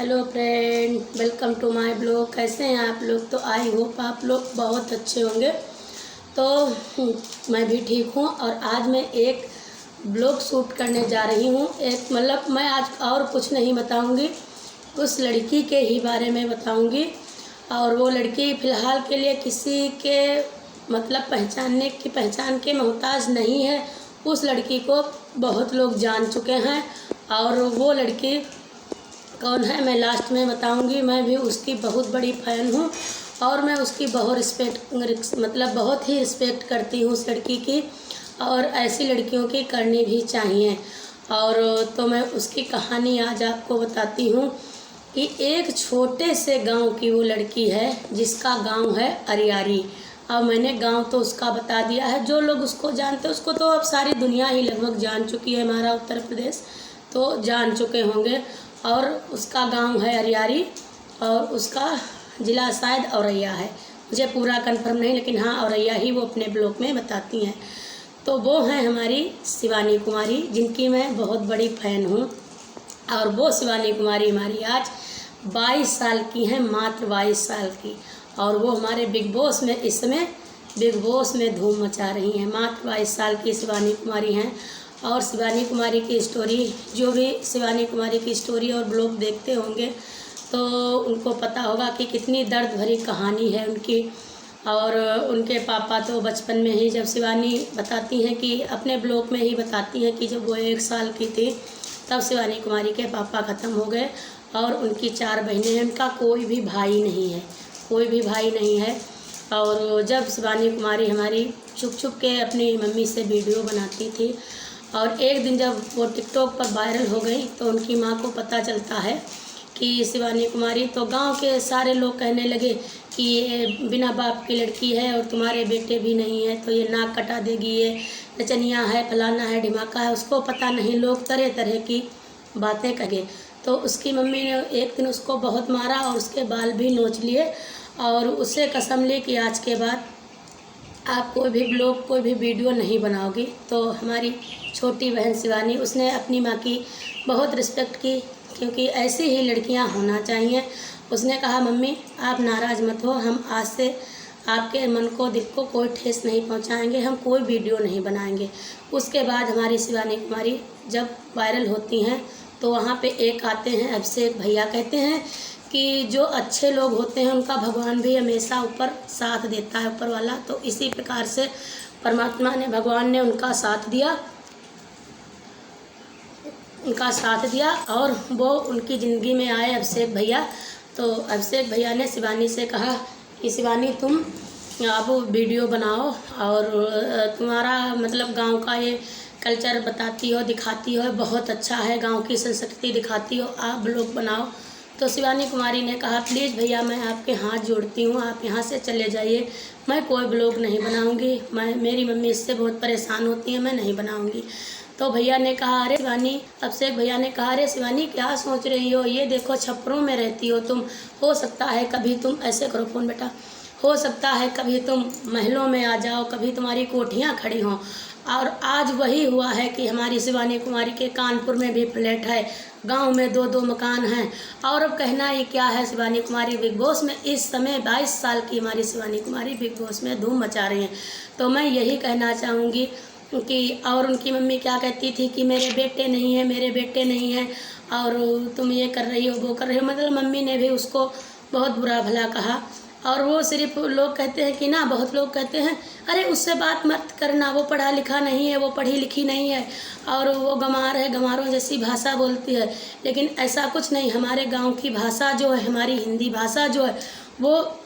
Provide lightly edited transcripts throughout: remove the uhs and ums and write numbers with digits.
Hello friend, welcome to my blog. कैसे हैं आप लोग? तो आई होप आप लोग बहुत अच्छे होंगे। तो मैं भी ठीक हूँ और आज मैं एक ब्लॉग शूट करने जा रही हूँ। मैं आज और कुछ नहीं बताऊँगी, उस लड़की के ही बारे में बताऊँगी। और वो लड़की फ़िलहाल के लिए किसी के पहचान के मोहताज नहीं है। उस लड़की को बहुत लोग जान चुके हैं और वो लड़की कौन है मैं लास्ट में बताऊंगी। मैं भी उसकी बहुत बड़ी फ़ैन हूँ और मैं उसकी बहुत ही रिस्पेक्ट करती हूँ उस लड़की की, और ऐसी लड़कियों की करनी भी चाहिए। और तो मैं उसकी कहानी आज आपको बताती हूँ कि एक छोटे से गांव की वो लड़की है जिसका गांव है अरियारी। अब मैंने गांव तो उसका बता दिया है, जो लोग उसको जानते हैं उसको तो अब सारी दुनिया ही लगभग जान चुकी है, हमारा उत्तर प्रदेश तो जान चुके होंगे। और उसका गांव है अरियारी और उसका ज़िला शायद औरैया है, मुझे पूरा कंफर्म नहीं, लेकिन हाँ औरैया ही वो अपने ब्लॉग में बताती हैं। तो वो हैं हमारी शिवानी कुमारी, जिनकी मैं बहुत बड़ी फ़ैन हूँ। और वो शिवानी कुमारी हमारी आज 22 साल की हैं, मात्र 22 साल की। और वो हमारे बिग बॉस में इस समय बिग बॉस में धूम मचा रही हैं। मात्र 22 साल की शिवानी कुमारी हैं। और शिवानी कुमारी की स्टोरी, जो भी शिवानी कुमारी की स्टोरी और ब्लॉग देखते होंगे तो उनको पता होगा कि कितनी दर्द भरी कहानी है उनकी। और उनके पापा तो बचपन में ही, जब शिवानी बताती हैं कि अपने ब्लॉग में ही बताती हैं कि जब वो 1 साल की थी तब शिवानी कुमारी के पापा ख़त्म हो गए और उनकी 4 बहनें हैं। उनका कोई भी भाई नहीं है। और जब शिवानी कुमारी हमारी छुप छुप के अपनी मम्मी से वीडियो बनाती थी और एक दिन जब वो टिकटॉक पर वायरल हो गई तो उनकी माँ को पता चलता है कि शिवानी कुमारी, तो गांव के सारे लोग कहने लगे कि ये बिना बाप की लड़की है और तुम्हारे बेटे भी नहीं है, तो ये नाक कटा देगी, ये नचनिया है, फलाना है, ढिमाका है। उसको पता नहीं, लोग तरह तरह की बातें कहे। तो उसकी मम्मी ने एक दिन उसको बहुत मारा और उसके बाल भी नोच लिए और उससे कसम ली कि आज के बाद आप कोई भी ब्लॉग, कोई भी वीडियो नहीं बनाओगी। तो हमारी छोटी बहन शिवानी, उसने अपनी माँ की बहुत रिस्पेक्ट की, क्योंकि ऐसी ही लड़कियां होना चाहिए। उसने कहा मम्मी आप नाराज़ मत हो, हम आज से आपके मन को, दिल को कोई ठेस नहीं पहुंचाएंगे, हम कोई वीडियो नहीं बनाएंगे। उसके बाद हमारी शिवानी कुमारी जब वायरल होती हैं तो वहाँ पे एक आते हैं अभिषेक भैया, कहते हैं कि जो अच्छे लोग होते हैं उनका भगवान भी हमेशा ऊपर साथ देता है, ऊपर वाला। तो इसी प्रकार से परमात्मा ने, भगवान ने उनका साथ दिया और वो उनकी ज़िंदगी में आए अभिषेक भैया। तो अभिषेक भैया ने शिवानी से कहा कि शिवानी तुम अब वीडियो बनाओ और तुम्हारा गांव का ये कल्चर बताती हो, दिखाती हो, बहुत अच्छा है, गांव की संस्कृति दिखाती हो, आप ब्लॉग बनाओ। तो शिवानी कुमारी ने कहा प्लीज़ भैया मैं आपके हाथ जोड़ती हूँ, आप यहाँ से चले जाइए, मैं कोई ब्लॉग नहीं बनाऊँगी, मेरी मम्मी इससे बहुत परेशान होती है, मैं नहीं बनाऊँगी। तो भैया ने कहा अरे शिवानी, अभिषेक भैया ने कहा अरे शिवानी क्या सोच रही हो, ये देखो छप्परों में रहती हो तुम, हो सकता है कभी तुम, ऐसे करो फ़ोन बेटा, हो सकता है कभी तुम महलों में आ जाओ, कभी तुम्हारी कोठियाँ खड़ी हों। और आज वही हुआ है कि हमारी शिवानी कुमारी के कानपुर में भी फ्लैट है, गांव में 2-2 मकान हैं। और अब कहना ये क्या है, शिवानी कुमारी बिग बॉस में इस समय 22 साल की हमारी शिवानी कुमारी बिग बॉस में धूम मचा रही हैं। तो मैं यही कहना चाहूँगी कि, और उनकी मम्मी क्या कहती थी कि मेरे बेटे नहीं हैं और तुम ये कर रही हो, वो कर रही हो, मम्मी ने भी उसको बहुत बुरा भला कहा। और वो सिर्फ लोग कहते हैं कि ना, बहुत लोग कहते हैं अरे उससे बात मत करना, वो पढ़ा लिखा नहीं है, वो पढ़ी लिखी नहीं है और वो गंवार है, गंवारों जैसी भाषा बोलती है। लेकिन ऐसा कुछ नहीं, हमारे गांव की भाषा जो है, हमारी हिंदी भाषा जो है वो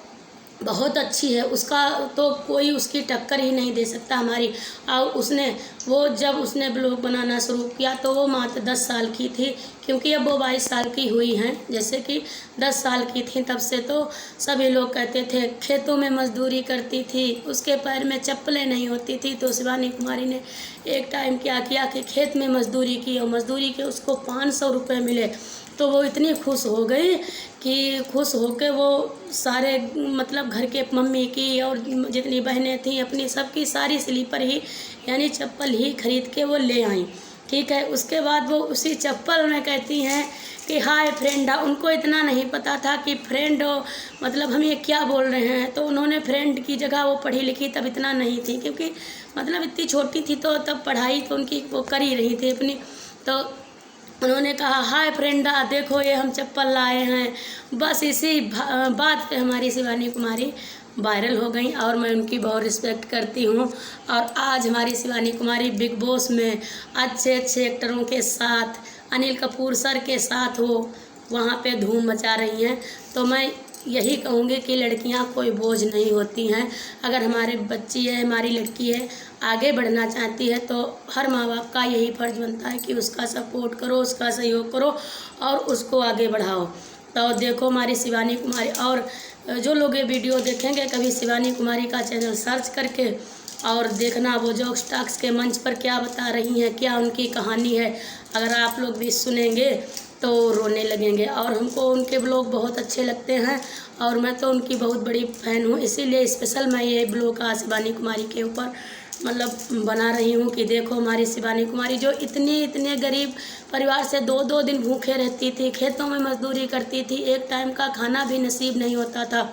बहुत अच्छी है, उसका तो कोई उसकी टक्कर ही नहीं दे सकता हमारी। और जब उसने ब्लॉग बनाना शुरू किया तो वो मात्र 10 साल की थी, क्योंकि अब वो 22 साल की हुई हैं। जैसे कि 10 साल की थी तब से तो सभी लोग कहते थे, खेतों में मजदूरी करती थी, उसके पैर में चप्पलें नहीं होती थी। तो शिवानी कुमारी ने एक टाइम क्या किया कि खेत में मजदूरी की और मजदूरी के उसको 500 रुपये मिले। तो वो इतनी खुश हो गई कि खुश होकर वो सारे घर के मम्मी की और जितनी बहनें थीं अपनी, सबकी सारी स्लीपर ही यानी चप्पल ही खरीद के वो ले आईं। ठीक है, उसके बाद वो उसी चप्पल में कहती हैं कि हाय फ्रेंड, उनको इतना नहीं पता था कि फ्रेंड मतलब हम ये क्या बोल रहे हैं। तो उन्होंने फ्रेंड की जगह वो पढ़ी लिखी तब इतना नहीं थी, क्योंकि मतलब इतनी छोटी थी तो तब पढ़ाई तो उनकी वो कर ही रही थी अपनी। तो उन्होंने कहा हाय फ्रेंडा, देखो ये हम चप्पल लाए हैं। बस इसी बात पे हमारी शिवानी कुमारी वायरल हो गई और मैं उनकी बहुत रिस्पेक्ट करती हूँ। और आज हमारी शिवानी कुमारी बिग बॉस में अच्छे अच्छे एक्टरों के साथ, अनिल कपूर सर के साथ वो वहाँ पे धूम मचा रही हैं। तो मैं यही कहूँगी कि लड़कियाँ कोई बोझ नहीं होती हैं। अगर हमारे बच्ची है, हमारी लड़की है, आगे बढ़ना चाहती है तो हर माँ बाप का यही फ़र्ज़ बनता है कि उसका सपोर्ट करो, उसका सहयोग करो और उसको आगे बढ़ाओ। तो देखो हमारी शिवानी कुमारी, और जो लोग ये वीडियो देखेंगे कभी शिवानी कुमारी का चैनल सर्च करके और देखना वो जोक्स टॉक्स के मंच पर क्या बता रही हैं, क्या उनकी कहानी है। अगर आप लोग भी सुनेंगे तो रोने लगेंगे। और हमको उनके ब्लॉग बहुत अच्छे लगते हैं और मैं तो उनकी बहुत बड़ी फ़ैन हूँ, इसीलिए स्पेशल मैं ये ब्लॉग आज शिवानी कुमारी के ऊपर मतलब बना रही हूँ कि देखो हमारी शिवानी कुमारी जो इतने गरीब परिवार से 2-2 दिन भूखे रहती थी, खेतों में मजदूरी करती थी, एक टाइम का खाना भी नसीब नहीं होता था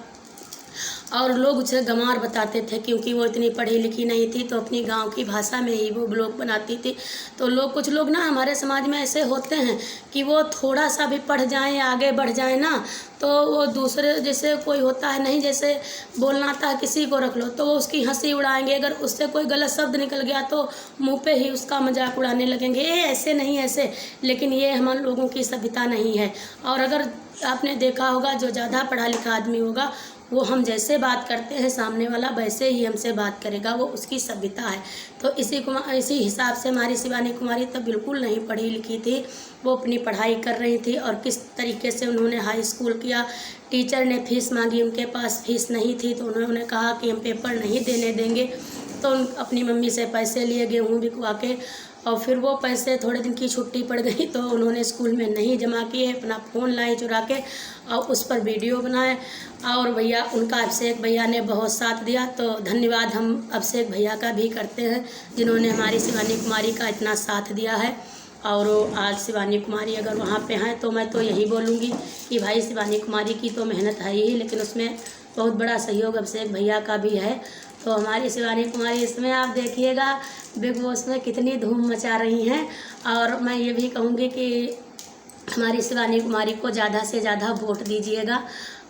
और लोग उसे गंवार बताते थे क्योंकि वो इतनी पढ़ी लिखी नहीं थी। तो अपनी गांव की भाषा में ही वो ब्लॉग बनाती थी। तो लोग, कुछ लोग ना हमारे समाज में ऐसे होते हैं कि वो थोड़ा सा भी पढ़ जाएं, आगे बढ़ जाएं ना, तो वो दूसरे, जैसे कोई होता है नहीं, जैसे बोलना आता है किसी को रख लो तो वो उसकी हंसी उड़ाएंगे। अगर उससे कोई गलत शब्द निकल गया तो मुंह पे ही उसका मजाक उड़ाने लगेंगे, ये ऐसे नहीं ऐसे। लेकिन ये हम लोगों की सभ्यता नहीं है। और अगर आपने देखा होगा जो ज़्यादा पढ़ा लिखा आदमी होगा वो हम जैसे बात करते हैं सामने वाला वैसे ही हमसे बात करेगा, वो उसकी सभ्यता है। तो इसी हिसाब से हमारी शिवानी कुमारी तो बिल्कुल नहीं पढ़ी लिखी थी, वो अपनी पढ़ाई कर रही थी। और किस तरीके से उन्होंने हाई स्कूल किया, टीचर ने फ़ीस मांगी, उनके पास फ़ीस नहीं थी तो उन्होंने कहा कि हम पेपर नहीं देने देंगे। तो अपनी मम्मी से पैसे लिए, गेहूँ बिकवा के, और फिर वो पैसे थोड़े दिन की छुट्टी पड़ गई तो उन्होंने स्कूल में नहीं जमा किए, अपना फ़ोन लाए चुरा के और उस पर वीडियो बनाए। और भैया, उनका अभिषेक भैया ने बहुत साथ दिया। तो धन्यवाद हम अभिषेक भैया का भी करते हैं जिन्होंने हमारी शिवानी कुमारी का इतना साथ दिया है। और आज शिवानी कुमारी अगर वहाँ पे हैं तो मैं तो यही बोलूँगी कि भाई शिवानी कुमारी की तो मेहनत है ही, लेकिन उसमें बहुत बड़ा सहयोग अभिषेक भैया का भी है। तो हमारी शिवानी कुमारी इसमें आप देखिएगा बिग बॉस में कितनी धूम मचा रही हैं। और मैं ये भी कहूँगी कि हमारी शिवानी कुमारी को ज़्यादा से ज़्यादा वोट दीजिएगा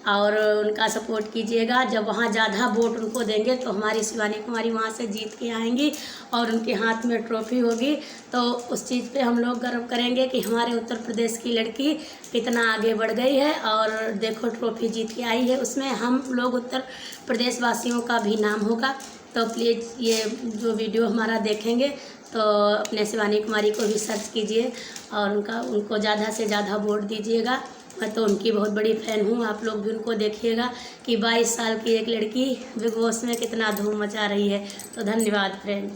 और उनका सपोर्ट कीजिएगा। जब वहाँ ज़्यादा वोट उनको देंगे तो हमारी शिवानी कुमारी वहाँ से जीत के आएंगी और उनके हाथ में ट्रॉफी होगी। तो उस चीज़ पे हम लोग गर्व करेंगे कि हमारे उत्तर प्रदेश की लड़की कितना आगे बढ़ गई है और देखो ट्रॉफी जीत के आई है। उसमें हम लोग उत्तर प्रदेश वासियों का भी नाम होगा। तो प्लीज़ ये जो वीडियो हमारा देखेंगे तो अपने शिवानी कुमारी को भी सर्च कीजिए और उनको ज़्यादा से ज़्यादा वोट दीजिएगा। मैं तो उनकी बहुत बड़ी फ़ैन हूँ, आप लोग भी उनको देखिएगा कि 22 साल की एक लड़की बिग बॉस में कितना धूम मचा रही है। तो धन्यवाद फ्रेंड।